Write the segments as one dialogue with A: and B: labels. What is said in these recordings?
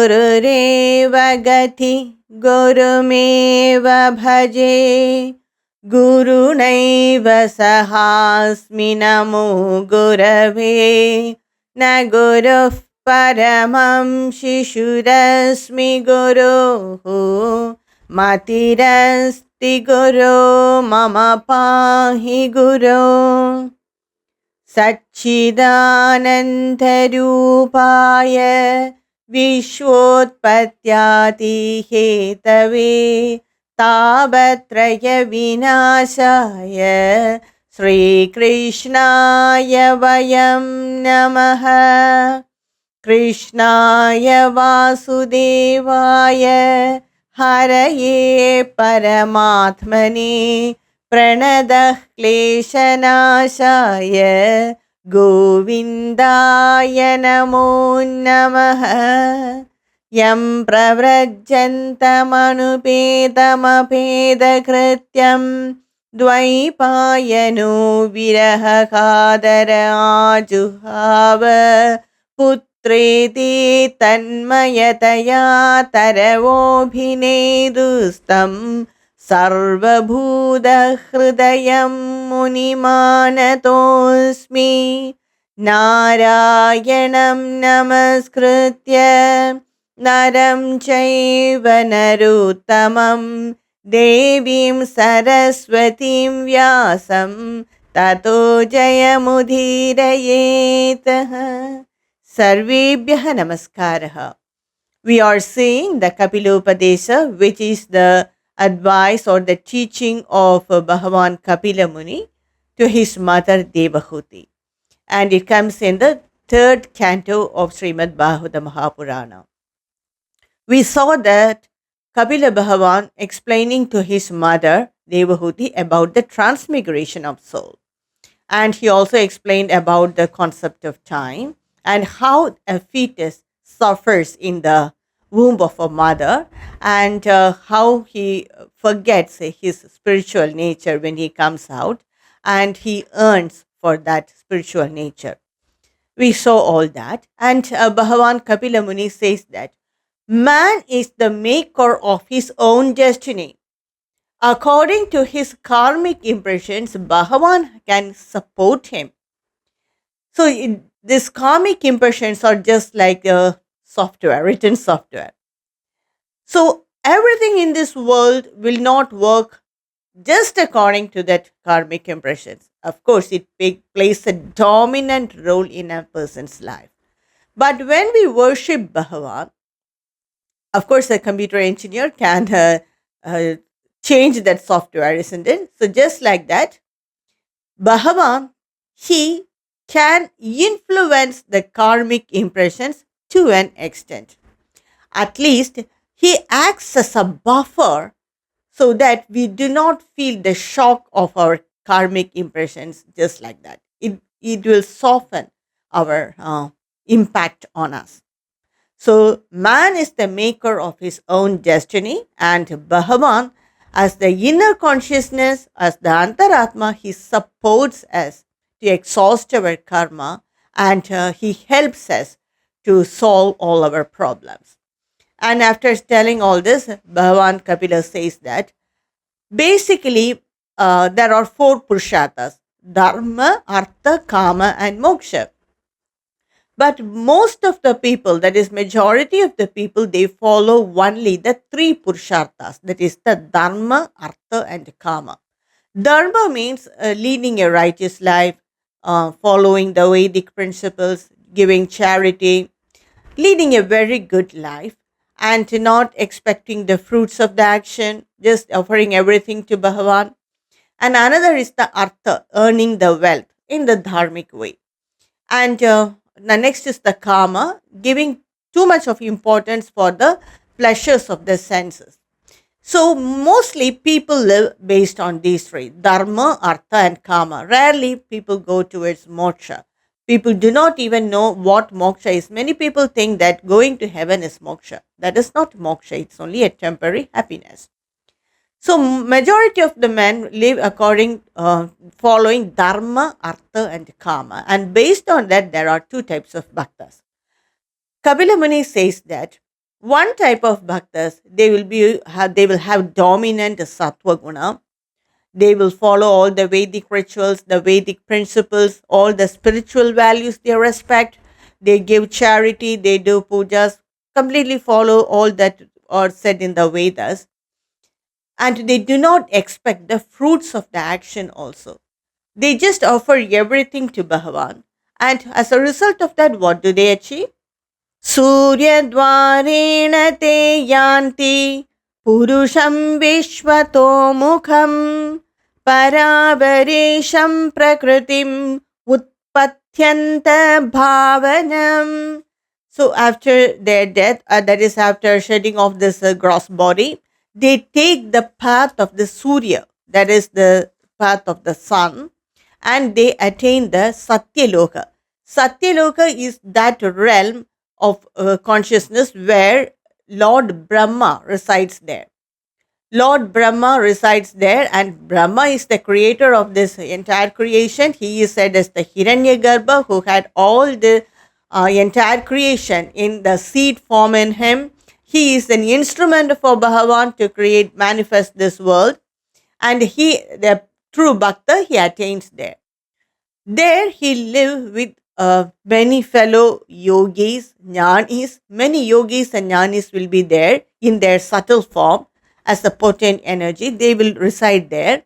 A: गुरुरेव गति गुरुमेव भजे गुरुनैव सहास्मि नमो गुरवे न गुरुः परमं शिशुरस्मि गुरोः मतिरस्ति गुरो मम पाहि गुरो सच्चिदानन्दरूपाय विश्वोत्पत्त्यादिहेतवे तापत्रयविनाशाय श्रीकृष्णाय वयं नमः। कृष्णाय वासुदेवाय हरये परमात्मने प्रणतः क्लेशनाशाय गोविन्दाय नमो नमः। यं प्रव्रजन्तमनुपेदमपेदकृत्यं द्वैपायनो विरहकातर आजुहाव पुत्रेति तन्मयतया तरवोऽभिनेदुस्तं सर्वभूतहृदयं मुनिमानतोऽस्मि। नारायणं नमस्कृत्य नरं चैव नरोत्तमं देवीं सरस्वतीं व्यासं ततो जयमुदीरयेत्। Sarvebhyah Namaskaraha. We are seeing the Kapilopadesa, which is the advice or the teaching of Bhagavan Kapila Muni to his mother Devahuti. And it comes in the third canto of Srimad Bhagavada Mahapurana. We saw that Kapila Bhagavan explaining to his mother Devahuti about the transmigration of soul. And he also explained about the concept of time and how a fetus suffers in the womb of a mother, and how he forgets his spiritual nature when he comes out, and he earns for that spiritual nature. We saw all that, and Bhagavan Kapila Muni says that man is the maker of his own destiny. According to his karmic impressions, Bhagavan can support him. So these karmic impressions are just like a software, written software. So everything in this world will not work just according to that karmic impressions. Of course, it plays a dominant role in a person's life. But when we worship Bhagavan, of course, a computer engineer can change that software, isn't it? So just like that, Bhagavan, he can influence the karmic impressions to an extent. At least he acts as a buffer so that we do not feel the shock of our karmic impressions just like that. It will soften our impact on us. So man is the maker of his own destiny, and Bhagavan, as the inner consciousness, as the Antaratma, he supports us to exhaust our karma, and he helps us to solve all our problems. And after telling all this, Bhagavan Kapila says that basically there are four Purusharthas: Dharma, Artha, Kama, and Moksha. But most of the people, that is majority of the people, they follow only the three Purusharthas, that is the Dharma, Artha, and Kama. Dharma means leading a righteous life, following the Vedic principles, giving charity, leading a very good life, and not expecting the fruits of the action, just offering everything to Bhagavan. And another is the Artha, earning the wealth in the dharmic way. And the next is the Kama, giving too much of importance for the pleasures of the senses. So mostly people live based on these three: Dharma, Artha, and Kama. Rarely people go towards moksha. People do not even know what moksha is. Many people think that going to heaven is moksha. That is not moksha. It's only a temporary happiness. So majority of the men live according, following Dharma, Artha, and Kama. And based on that, there are two types of bhaktas. Kapila Muni says that One type of bhaktas, they will have dominant sattva guna. They will follow all the Vedic rituals, the Vedic principles, all the spiritual values they respect. They give charity, they do pujas, completely follow all that are said in the Vedas. And they do not expect the fruits of the action also. They just offer everything to Bhagavan. And as a result of that, what do they achieve? सूर्यद्वारेण ते यान्ति पुरुषं विश्वतोमुखं परावरेशं प्रकृतिम् उत्पद्यन्त भावनम्. So after their death, that is after shedding off this gross body, they take the path of the Surya, that is the path of the sun, and they attain the Satyaloka. Satyaloka is that realm of consciousness where Lord Brahma resides there. Lord Brahma resides there, and Brahma is the creator of this entire creation. He is said as the Hiranyagarbha who had all the entire creation in the seed form in him. He is an instrument for Bhagavan to create, manifest this world, and he, the true Bhakta, he attains there. There he lives with many fellow yogis, jnanis. Many yogis and jnanis will be there in their subtle form as a potent energy. They will reside there,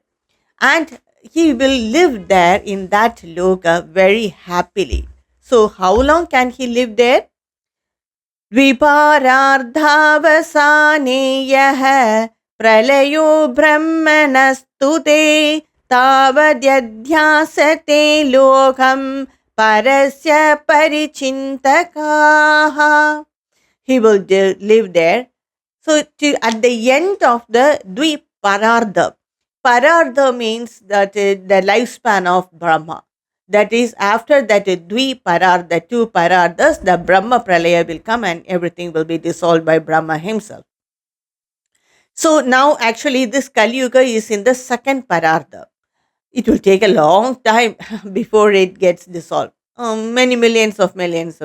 A: and he will live there in that loka very happily. So how long can he live there? द्विपारार्धावसानेयः प्रलयो ब्रह्मणस्तु ते तावद्यध्यासते लोकं parasya parichintakaha. He will live there. So at the end of the Dviparardha, Parardha means that the lifespan of Brahma. That is, after that Dviparardha, two Parardhas, the Brahma Pralaya will come and everything will be dissolved by Brahma himself. So now actually this Kali Yuga is in the second Parardha. It will take a long time before it gets dissolved. Many millions of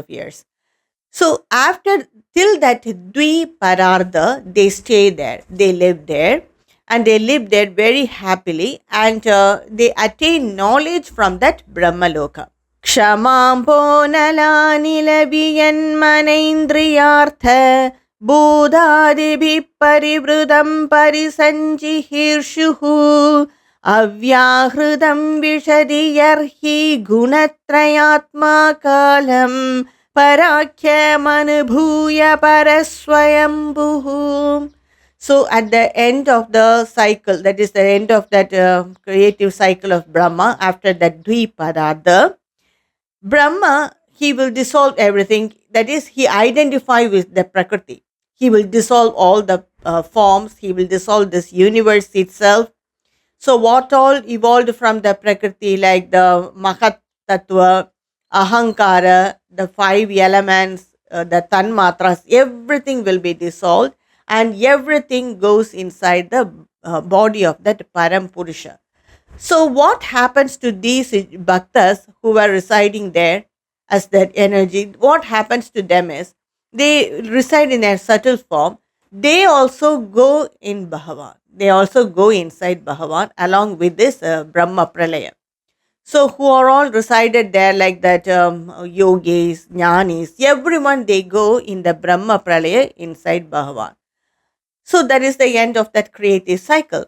A: years. So after, till that Dviparardha, they stay there. They live there. And they live there very happily. And they attain knowledge from that Brahmaloka. Kshamampo nalanilabiyan manaindriyartha bodhadibhi parivridam parisanjihirshuhu Avyahridam vishadiyarhi gunatrayatma kalam parakyam anubhuya paraswayambhuhu. So at the end of the cycle, that is the end of that creative cycle of Brahma, after that Dviparardha, Brahma, he will dissolve everything. That is, he identify with the Prakriti. He will dissolve all the forms. He will dissolve this universe itself. So what all evolved from the Prakriti, like the Mahat Tattva, Ahankara, the 5 elements, the Tanmatras, everything will be dissolved and everything goes inside the body of that Param Purusha. So what happens to these bhaktas who are residing there as that energy? What happens to them is, they reside in a subtle form. They also go in Bhagavan. They also go inside Bhagavan along with this Brahma Pralaya. So who are all resided there like that yogis, jnanis, everyone, they go in the Brahma Pralaya inside Bhagavan. So that is the end of that creative cycle.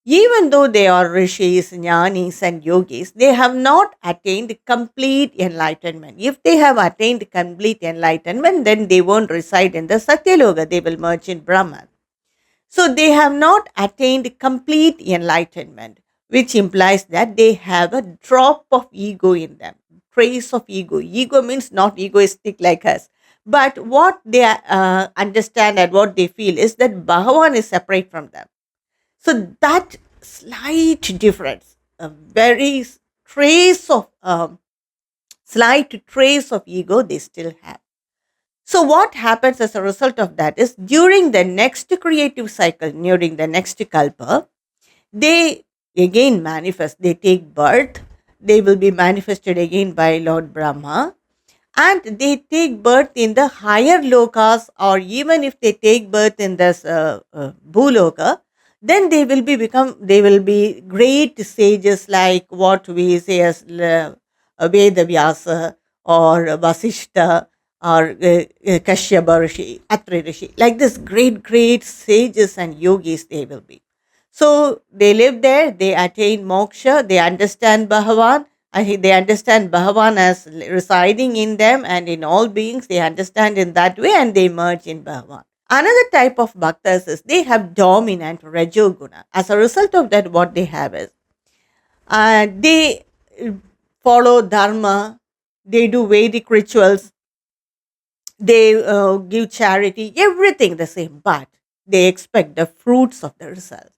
A: Even though they are rishis, jnanis and yogis, they have not attained complete enlightenment. If they have attained complete enlightenment, then they won't reside in the Satyaloka. They will merge in Brahman. So they have not attained complete enlightenment, which implies that they have a drop of ego in them, trace of ego. Ego means not egoistic like us. But what they understand and what they feel is that Bhagavan is separate from them. So that slight difference, a very slight trace of ego they still have. So what happens as a result of that is, during the next creative cycle, during the next kalpa, they again manifest, they take birth, they will be manifested again by Lord Brahma, and they take birth in the higher lokas, or even if they take birth in this bhuloka, then they will be great sages, like what we say as Veda Vyasa or Vasishta or Kashyapa Rishi, Atri Rishi. Like this, great sages and yogis they will be. So they live there, they attain moksha, they understand Bhagavan, they understand Bhagavan as residing in them and in all beings. They understand in that way and they merge in Bhagavan. Another type of bhaktas is they have dominant rajoguna. As a result of that, what they have is they follow dharma, they do Vedic rituals, they give charity, everything the same, but they expect the fruits of the result.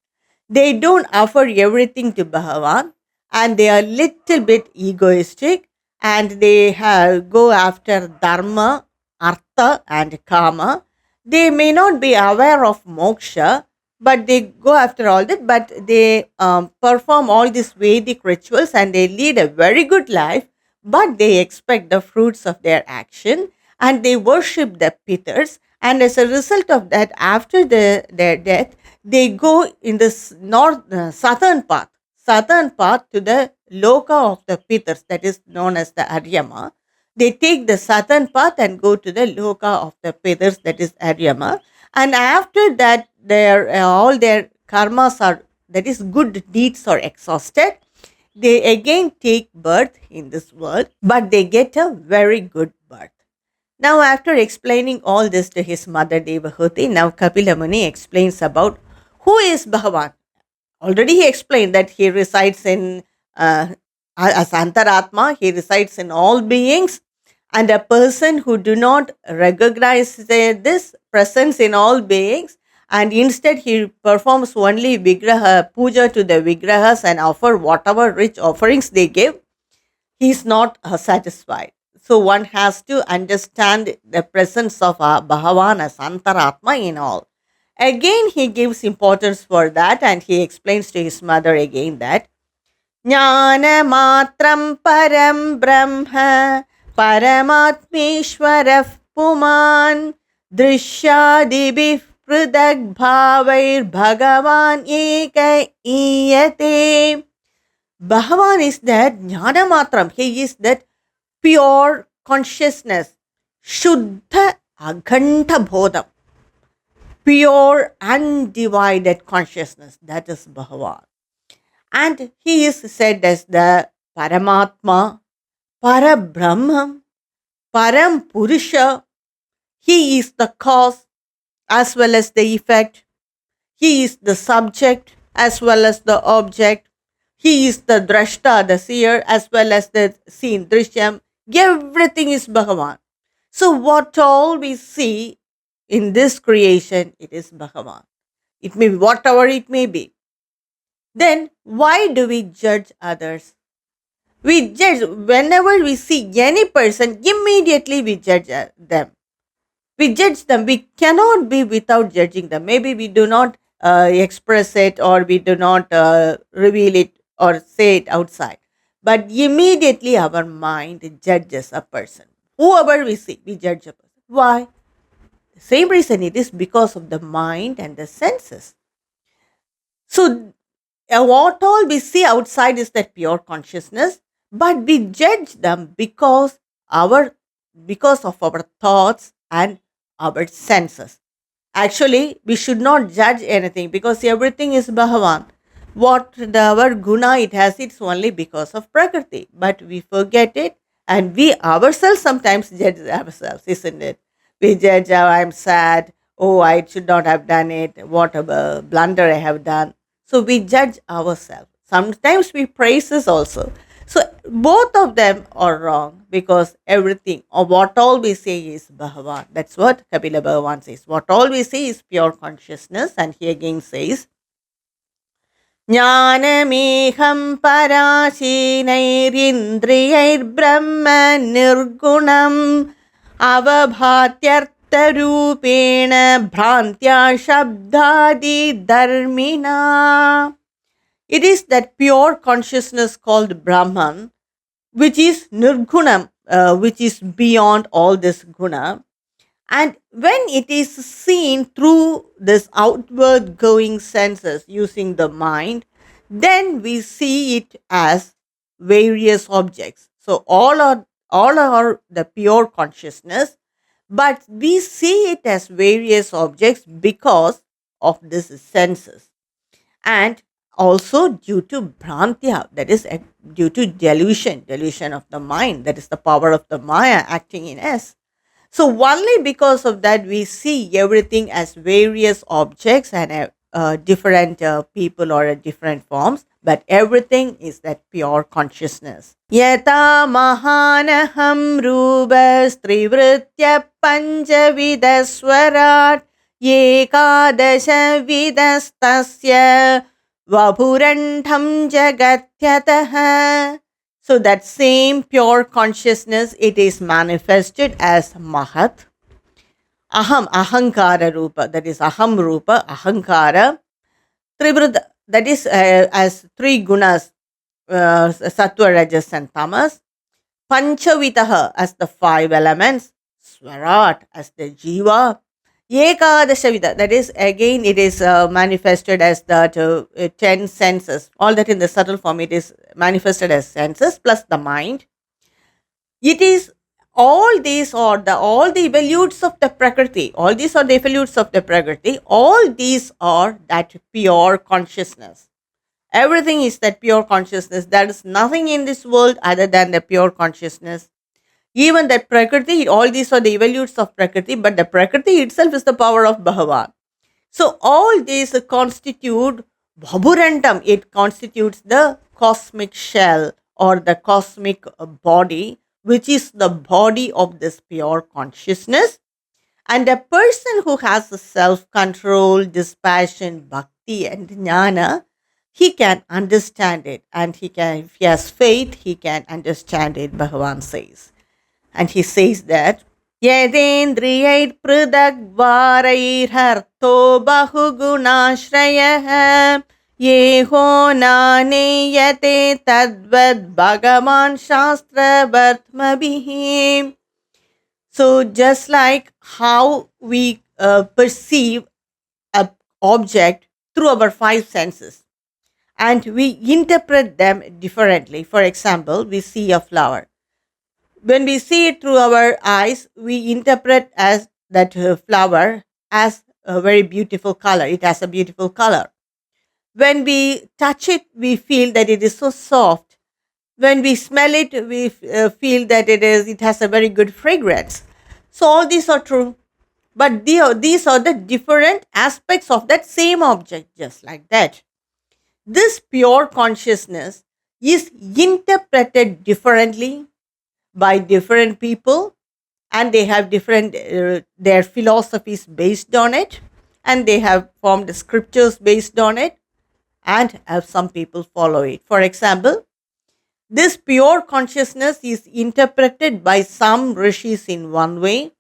A: They don't offer everything to Bhagavan, and they are little bit egoistic, and they go after dharma, artha and kama. They may not be aware of moksha, but they go after all that, but they perform all these Vedic rituals and they lead a very good life, but they expect the fruits of their action and they worship the Pitars. And as a result of that, after their death, they go in this southern path to the loka of the Pitars, that is known as the Aryama. They take the southern path and go to the loka of the Pitars, that is Aryama. And after that, all their karmas are, that is good deeds, are exhausted. They again take birth in this world, but they get a very good birth. Now, after explaining all this to his mother Devahuti, now Kapila Muni explains about who is Bhagavan. Already he explained that he resides in as Antaratma, he resides in all beings, and a person who do not recognize this presence in all beings, and instead he performs only vigraha puja to the vigrahas and offer whatever rich offerings they give, he is not satisfied. So one has to understand the presence of Bhagavan as Antaratma in all. Again, he gives importance for that and he explains to his mother again that Jnana matram param brahma paramatmeshwarah puman drishyadibhi prudag bhavair bhagavan eka iyate. Bhagavan is that Jnana matram, he is that pure consciousness, Shuddha Aghanta Bodham, pure undivided consciousness, that is Bhagavan. And he is said as the Paramatma, Parabrahman, Param Purusha. He is the cause as well as the effect. He is the subject as well as the object. He is the drashta, the seer, as well as the seen, drishyam. Everything is Bhagavan. So what all we see in this creation, it is Bhagavan. It may be whatever it may be. Then why do we judge others? We judge whenever we see any person, immediately we judge them. We judge them. We cannot be without judging them. Maybe we do not express it or we do not reveal it or say it outside. But immediately our mind judges a person. Whoever we see, we judge a person. Why? The same reason, it is because of the mind and the senses. So what all we see outside is that pure consciousness, but we judge them because of our thoughts and our senses. Actually, we should not judge anything because everything is Bhagavan. What our guna it has, it's only because of Prakriti. But we forget it and we ourselves sometimes judge ourselves, isn't it? We judge, oh, I'm sad, oh, I should not have done it, what a blunder I have done. So we judge ourselves. Sometimes we praise us also. So both of them are wrong because everything or what all we say is Bhagavan. That's what Kapila Bhagavan says. What all we say is pure consciousness, and he again says, Jnanameham parashinairindriyair brahma nirgunam avabhatyartarupena bhrantya shabdadi dharmina. It is that pure consciousness called Brahman, which is nirgunam, which is beyond all this guna. And when it is seen through this outward going senses using the mind, then we see it as various objects. So all are the pure consciousness, but we see it as various objects because of these senses, and also due to brantya, that is due to delusion of the mind, that is the power of the maya acting in us. So only because of that we see everything as various objects and different people or different forms, but everything is that pure consciousness. Yata mahanaham rubas trivritya panchavidaswarat ekadasha vidastasya vabhurantham jagatyatah. So that same pure consciousness, it is manifested as Mahat, Aham, Ahankara Rupa, that is Aham Rupa, Ahankara, Trivruddha, that is as three gunas, Sattva, Rajas and Tamas, Panchavitaha as the five elements, Swarat as the Jiva, Ekadashavida, that is again it is manifested as the 10 senses. All that in the subtle form, it is manifested as senses plus the mind. It is all these are all the evolutes of the Prakriti. All these are the evolutes of the Prakriti. All these are that pure consciousness. Everything is that pure consciousness. There is nothing in this world other than the pure consciousness. Even that Prakriti, all these are the evolutes of Prakriti, but the Prakriti itself is the power of Bhagavan. So all these constitute Bhaburantam. It constitutes the cosmic shell or the cosmic body, which is the body of this pure consciousness. And a person who has self-control, dispassion, bhakti and jnana, he can understand it, and he can, if he has faith, he can understand it, Bhagavan says. And he says that Yadendriyair pridagvarairharto bahugunashrayah yeho naneyate tadvad Bhagavan shastra vartmabhim. So just like how we perceive an object through our five senses, and we interpret them differently. For example, we see a flower. When we see it through our eyes, we interpret as that flower as a very beautiful color. It has a beautiful color. When we touch it, we feel that it is so soft. When we smell it, we feel that it has a very good fragrance. So all these are true. But these are the different aspects of that same object, just like that. This pure consciousness is interpreted differently by different people, and they have different their philosophies based on it, and they have formed scriptures based on it, and some people follow it. For example, this pure consciousness is interpreted by some rishis in one way,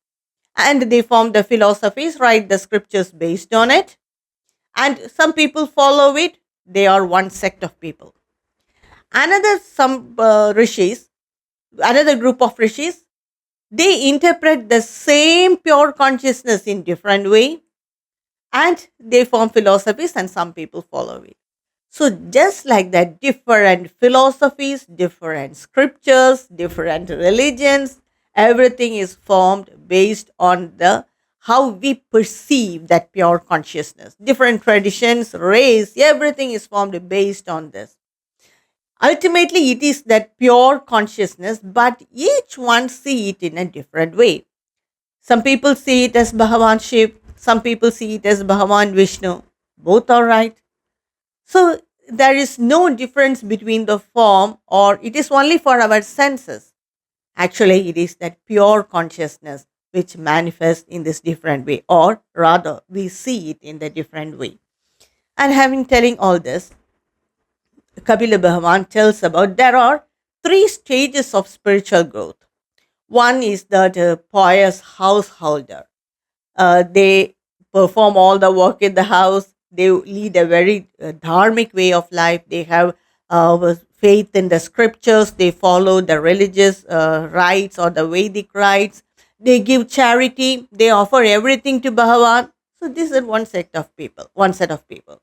A: and they form the philosophies, write the scriptures based on it, and some people follow it. They are one sect of people. Another group of rishis, they interpret the same pure consciousness in different way, and they form philosophies, and some people follow it. So just like that, different philosophies, different scriptures, different religions, everything is formed based on the how we perceive that pure consciousness. Different traditions, race, everything is formed based on this. Ultimately, it is that pure consciousness, but each one see it in a different way. Some people see it as Bhagavan Shiv, some people see it as Bhagavan Vishnu. Both are right. So there is no difference between the form, or it is only for our senses. Actually, it is that pure consciousness which manifests in this different way, or rather, we see it in the different way. And having telling all this, Kapila Bhagavan tells about there are three stages of spiritual growth. One is that pious householder. They perform all the work in the house. They lead a very dharmic way of life. They have faith in the scriptures, they follow the religious rites or the Vedic rites, they give charity, they offer everything to Bhagavan. So this is one set of people, one set of people.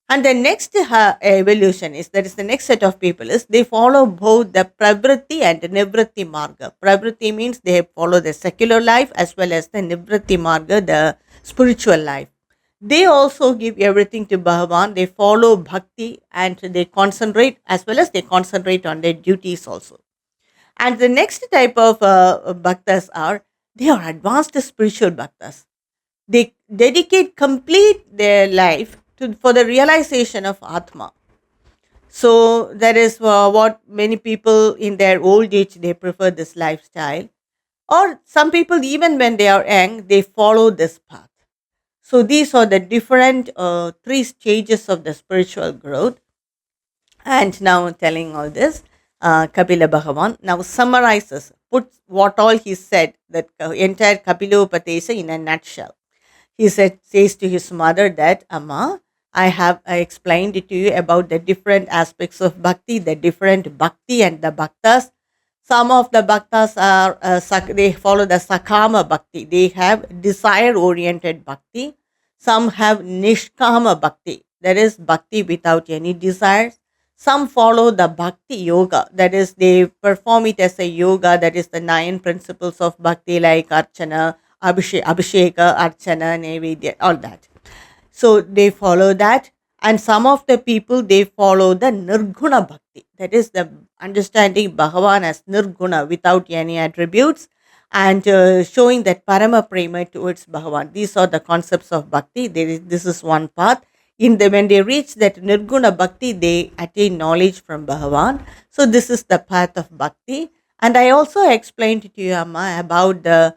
A: And the next evolution is, that is the next set of people, is they follow both the pravritti and nivritti marga. Pravritti means they follow the secular life, as well as the nivritti marga, the spiritual life. They also give everything to Bhagavan. They follow bhakti and they concentrate, as well as they concentrate on their duties also. And the next type of bhaktas are, they are advanced spiritual bhaktas. They dedicate complete their life for the realization of Atma. So that is what many people in their old age, they prefer this lifestyle. Or some people, even when they are young, they follow this path. So these are the different three stages of the spiritual growth. And now telling all this, Kapila Bhagavan now summarizes, puts what all he said, that entire Kapilopadesa in a nutshell. He says to his mother that, Amma, I have explained to you about the different aspects of bhakti, the different bhakti and the bhaktas. Some of the bhaktas are, they follow the sakama bhakti. They have desire-oriented bhakti. Some have nishkama bhakti, that is bhakti without any desires. Some follow the bhakti yoga, that is they perform it as a yoga, that is the 9 principles of bhakti like archana, abhisheka, archana, nevedya, all that. So they follow that. And some of the people, they follow the nirguna bhakti, that is the understanding Bhagavan as nirguna, without any attributes, and showing that parama prema towards Bhagavan. These are the concepts of bhakti. This is one path. When they reach that nirguna bhakti, they attain knowledge from Bhagavan. So this is the path of bhakti. And I also explained to you, Amma, about the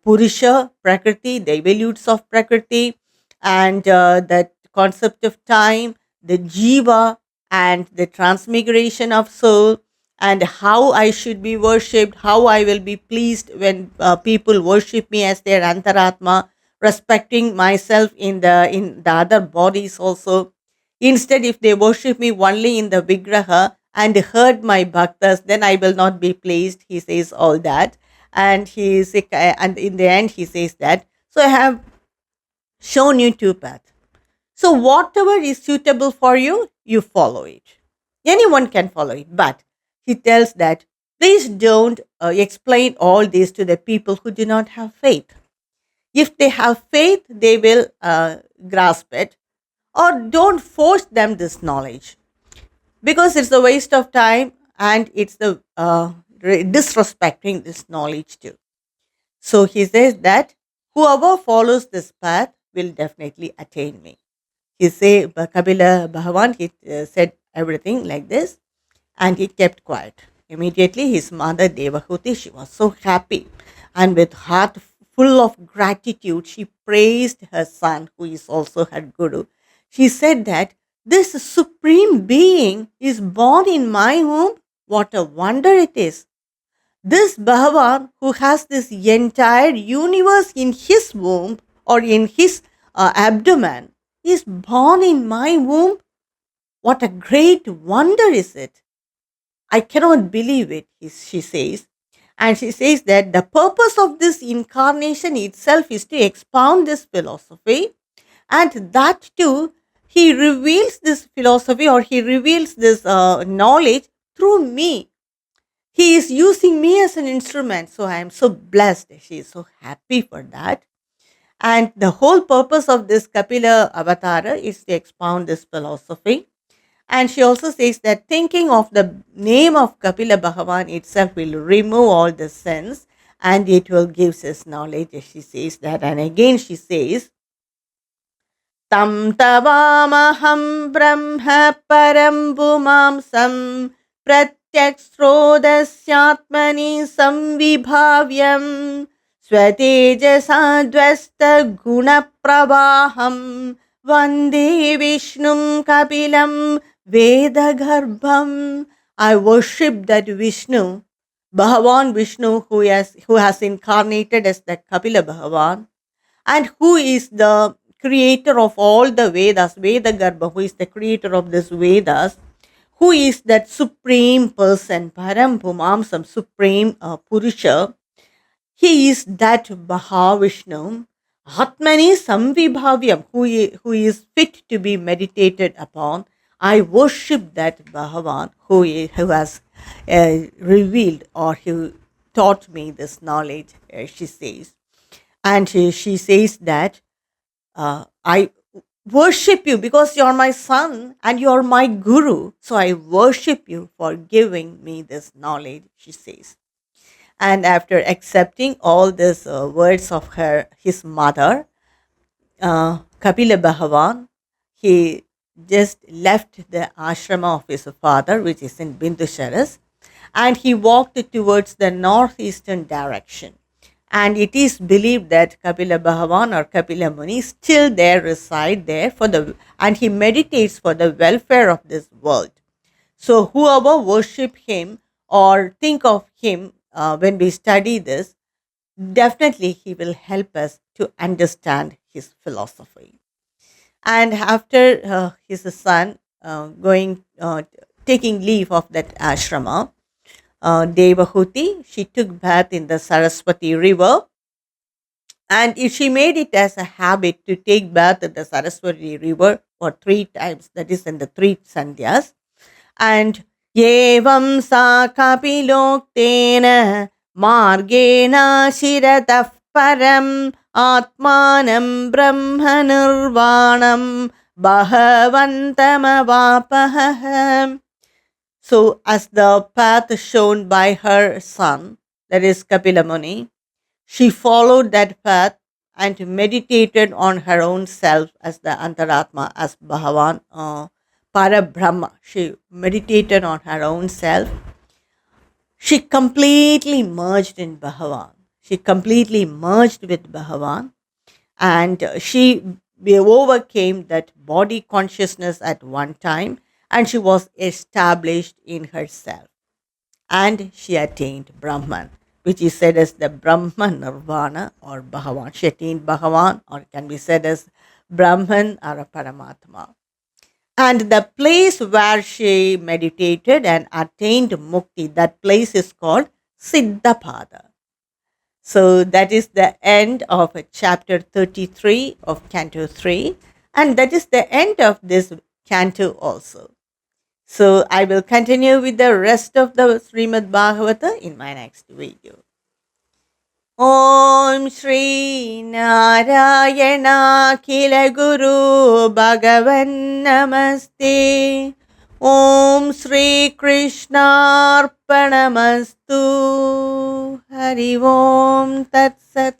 A: Purusha, Prakriti, the evolutes of Prakriti, and the concept of time, the Jiva, and the transmigration of soul, and how I should be worshipped, how I will be pleased when people worship me as their Antaratma, respecting myself in the other bodies also. Instead, if they worship me only in the Vigraha and hurt my bhaktas, then I will not be pleased. He says all that. And and in the end, he says that, so I have shown you 2 paths. So whatever is suitable for you, you follow it. Anyone can follow it. But he tells that, please don't explain all this to the people who do not have faith. If they have faith, they will grasp it. Or don't force them this knowledge, because it's a waste of time and it's the disrespecting this knowledge too. So he says that whoever follows this path will definitely attain me. He say, Kapila Bhagavan, he said everything like this, and he kept quiet. Immediately his mother Devahuti, she was so happy, and with heart full of gratitude, she praised her son, who is also her guru. She said that this supreme being is born in my womb. What a wonder it is. This Bhagavan, who has this entire universe in his womb or in his abdomen, is born in my womb. What a great wonder is it. I cannot believe it, she says. And she says that the purpose of this incarnation itself is to expound this philosophy, and that too, he reveals this philosophy, or he reveals this knowledge through me. He is using me as an instrument. So I am so blessed. She is so happy for that. And the whole purpose of this Kapila avatar is to expound this philosophy. And she also says that thinking of the name of Kapila Bhagavan itself will remove all the sins, and it will give us knowledge. She says that. And again she says, Tam tavamaham brahma param bhumamsam pratyak srodasyatmani samvibhavyam swatejasa dvasta guna prabaham vande vishnum kapilam vedagarbham. I worship that Vishnu, Bhagavan Vishnu, who has incarnated as the Kapila Bhagavan, and who is the creator of all the Vedas, Vedagarbha, who is the creator of this Vedas, who is that supreme person, Param Pumamsam, supreme Purusha. He is that Mahavishnu, Atmani Samvibhavyam, who is fit to be meditated upon. I worship that Bhagavan who has revealed or who taught me this knowledge, she says. And she says that I worship you because you're my son and you're my guru. So I worship you for giving me this knowledge, she says. And after accepting all these words of his mother, Kapila Bhagavan, he just left the ashrama of his father, which is in Bindusharas, and he walked towards the northeastern direction. And it is believed that Kapila Bhagavan or Kapila Muni still there reside there and he meditates for the welfare of this world. So whoever worship him or think of him when we study this, definitely he will help us to understand his philosophy. And after his son taking leave of that ashrama, Devahuti, she took bath in the Saraswati river, and she made it as a habit to take bath in the Saraswati river for 3 times, that is in the 3 sandhyas. And Yevam sa kapiloktena margena shiratah param atmanam brahma nirvanam bhavantamavapaham. So, as the path shown by her son, that is Kapila Muni, she followed that path and meditated on her own self as the Antaratma, as Bhagavan Parabrahma. She meditated on her own self. She completely merged in Bhagavan. She completely merged with Bhagavan, and she overcame that body consciousness at one time, and she was established in herself. And she attained Brahman, which is said as the Brahma Nirvana or Bhagavan. She attained Bhagavan, or can be said as Brahman or a Paramatma. And the place where she meditated and attained mukti, that place is called Siddhapada. So that is the end of chapter 33 of Canto 3. And that is the end of this canto also. So I will continue with the rest of the Srimad Bhagavata in my next video. Om Shri Narayana Kila Guru Bhagavan Namaste. Om Shri Krishna Arpanamastu. Hari Om Tat Sat.